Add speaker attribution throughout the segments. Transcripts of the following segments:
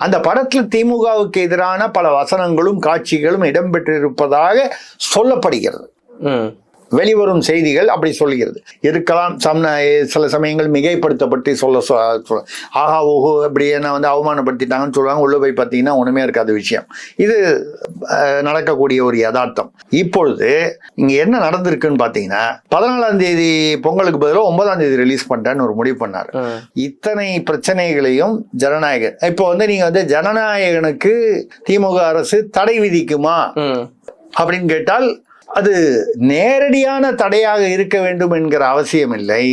Speaker 1: அந்த படத்துல திமுகவுக்கு எதிரான பல வசனங்களும் காட்சிகளும் இடம்பெற்றிருப்பதாக சொல்லப்படுகிறது. வெளிவரும் செய்திகள் அப்படி சொல்கிறது. இருக்கலாம், சில சமயங்கள் மிகைப்படுத்தப்பட்டு ஆஹா ஓஹோ அப்படி என்ன அவமானப்படுத்திட்டாங்கன்னு சொல்லுவாங்க. உள்ள போய் பார்த்தீங்கன்னா ஒண்ணுமே இருக்காத விஷயம். இது நடக்கக்கூடிய ஒரு யதார்த்தம். இப்பொழுது இங்க என்ன நடந்திருக்குன்னு பாத்தீங்கன்னா, 14ஆம் தேதி பொங்கலுக்கு பதிலாக 9ஆம் தேதி ரிலீஸ் பண்றேன்னு ஒரு முடிவு பண்ணாரு. இத்தனை பிரச்சனைகளையும் ஜனநாயகன் இப்போ நீங்க ஜனநாயகனுக்கு திமுக அரசு தடை விதிக்குமா அப்படின்னு கேட்டால், அது நேரடியான தடையாக இருக்க வேண்டும் என்கிற அவசியம் இல்லை.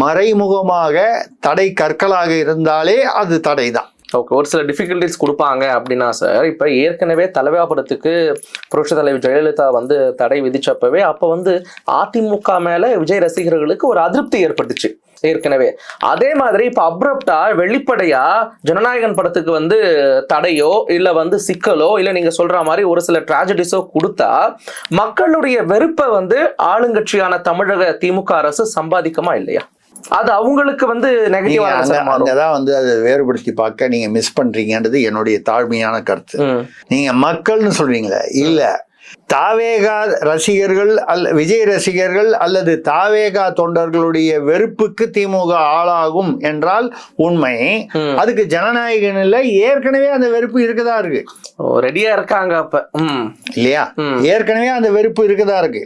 Speaker 1: மறைமுகமாக தடை கற்களாக இருந்தாலே அது தடைதான்.
Speaker 2: ஓகே, ஒரு சில டிஃபிகல்டிஸ் கொடுப்பாங்க அப்படின்னா சார், இப்போ ஏற்கனவே தலைவா படத்துக்கு புரட்சி தலைவர் ஜெயலலிதா தடை விதிச்சப்பவே அப்போ அதிமுக மேல விஜய் ரசிகர்களுக்கு ஒரு அதிருப்தி ஏற்பட்டுச்சு ஏற்கனவே. அதே மாதிரி இப்ப அப்ரப்டா வெளிப்படையா ஜனநாயகன் படத்துக்கு தடையோ இல்ல சிக்கலோ இல்ல நீங்க சொல்ற மாதிரி ஒரு சில டிராஜடிஸோ கொடுத்தா மக்களுடைய வெறுப்பை ஆளுங்கட்சியான தமிழக திமுக அரசு சம்பாதிக்குமா இல்லையா? அது அவங்களுக்கு நெகட்டிவா
Speaker 1: அங்கதான் அதை வேறுபடுத்தி பார்க்க நீங்க மிஸ் பண்றீங்கன்றது என்னுடைய தாழ்மையான கருத்து. நீங்க மக்கள்னு சொல்றீங்களே, இல்ல தாவேகா ரசிகர்கள் விஜய் ரசிகர்கள் அல்லது தாவேகா தொண்டர்களுடைய வெறுப்புக்கு திமுக ஆளாகும் என்றால் உண்மை. அதுக்கு ஜனநாயகன் இல்ல, ஏற்கனவே அந்த வெறுப்பு இருக்குதா இருக்கு,
Speaker 2: ரெடியா இருக்காங்க அப்ப இல்லையா?
Speaker 1: ஏற்கனவே அந்த வெறுப்பு இருக்குதா இருக்கு.